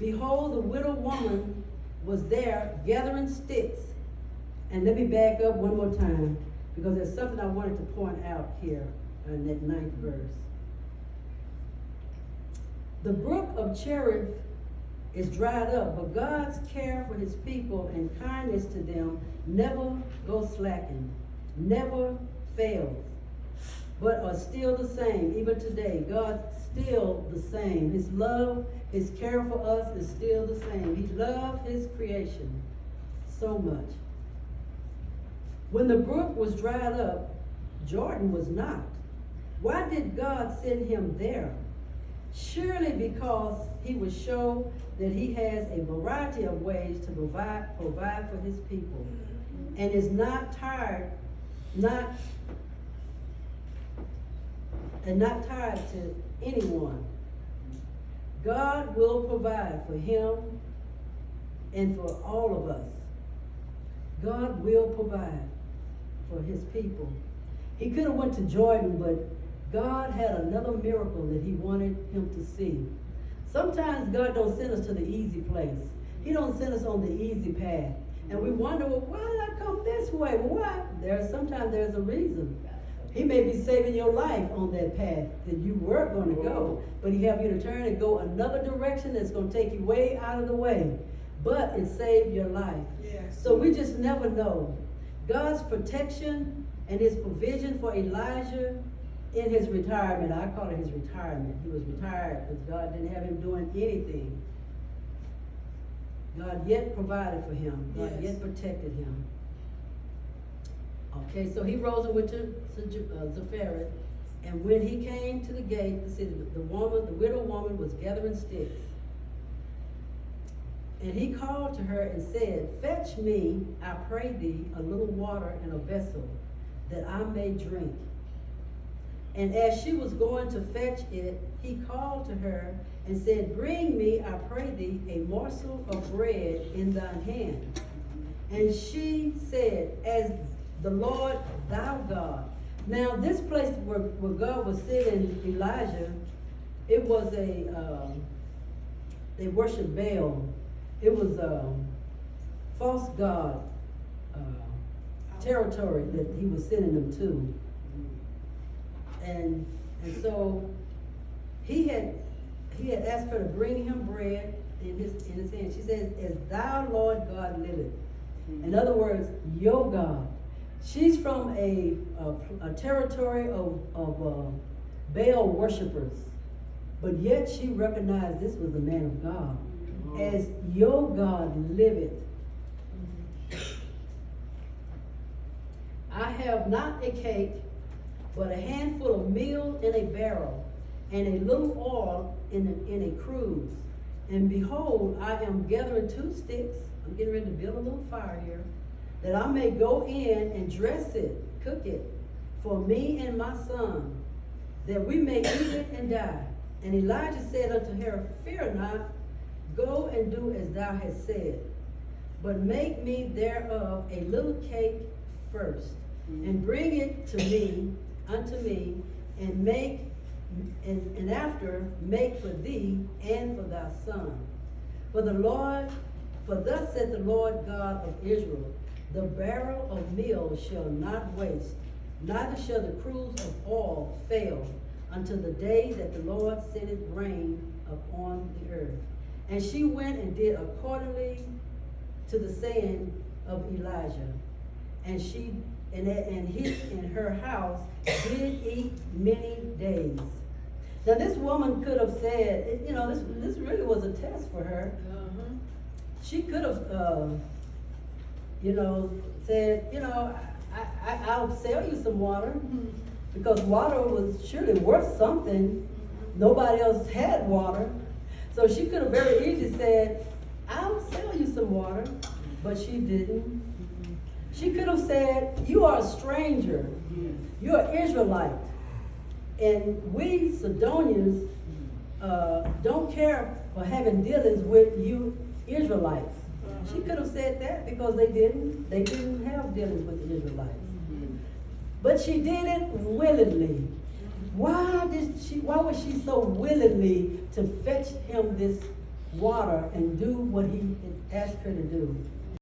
Behold, the widow woman was there gathering sticks. And let me back up one more time, because there's something I wanted to point out here in that 9th verse. The brook of Cherith is dried up, but God's care for his people and kindness to them never goes slacking, never fails, but are still the same. Even today, God's still the same. His love, his care for us is still the same. He loved his creation so much. When the brook was dried up, Jordan was not. Why did God send him there? Surely because he would show that he has a variety of ways to provide for his people, and is not tired to anyone. God will provide for him and for all of us. God will provide for his people. He could have went to Jordan, but God had another miracle that he wanted him to see. Sometimes God don't send us to the easy place. He don't send us on the easy path. And we wonder, well, why did I come this way? Well, why? Sometimes there's a reason. He may be saving your life on that path that you were going to go, but he have you to turn and go another direction that's going to take you way out of the way. But it saved your life. Yes. So we just never know. God's protection and his provision for Elijah in his retirement. I call it his retirement. He was retired because God didn't have him doing anything. God yet provided for him. God yet protected him. Okay, so he rose and went to Zarephath, and when he came to the gate, the city, the widow woman was gathering sticks. And he called to her and said, "Fetch me, I pray thee, a little water in a vessel, that I may drink." And as she was going to fetch it, he called to her and said, "Bring me, I pray thee, a morsel of bread in thine hand." And she said, "As the Lord thou God." Now this place where God was sending Elijah, it was they worshiped Baal. It was a false god territory that he was sending them to. And so he had asked her to bring him bread in his hand. She says, "As thou Lord God liveth." In other words, your God. She's from a territory of Baal worshipers, but yet she recognized this was the man of God. As your God liveth, I have not a cake, but a handful of meal in a barrel, and a little oil in a cruse. And behold, I am gathering 2 sticks. I'm getting ready to build a little fire here, that I may go in and dress it, cook it, for me and my son, that we may eat it and die. And Elijah said unto her, "Fear not, go and do as thou hast said, but make me thereof a little cake first, and bring it unto me, and after make for thee and for thy son. For thus said the Lord God of Israel, the barrel of meal shall not waste, neither shall the cruse of oil fail, until the day that the Lord sendeth rain upon the earth." And she went and did accordingly to the saying of Elijah. And she and he in her house did eat many days. Now this woman could have said, this really was a test for her. She could have, said, I'll sell you some water, because water was surely worth something. Nobody else had water. So she could have very easily said, "I'll sell you some water," but she didn't. She could have said, "You are a stranger. You're an Israelite. And we Sidonians don't care for having dealings with you Israelites." She could have said that, because they didn't have dealings with the Israelites. But she did it willingly. Why was she so willingly to fetch him this water and do what he asked her to do.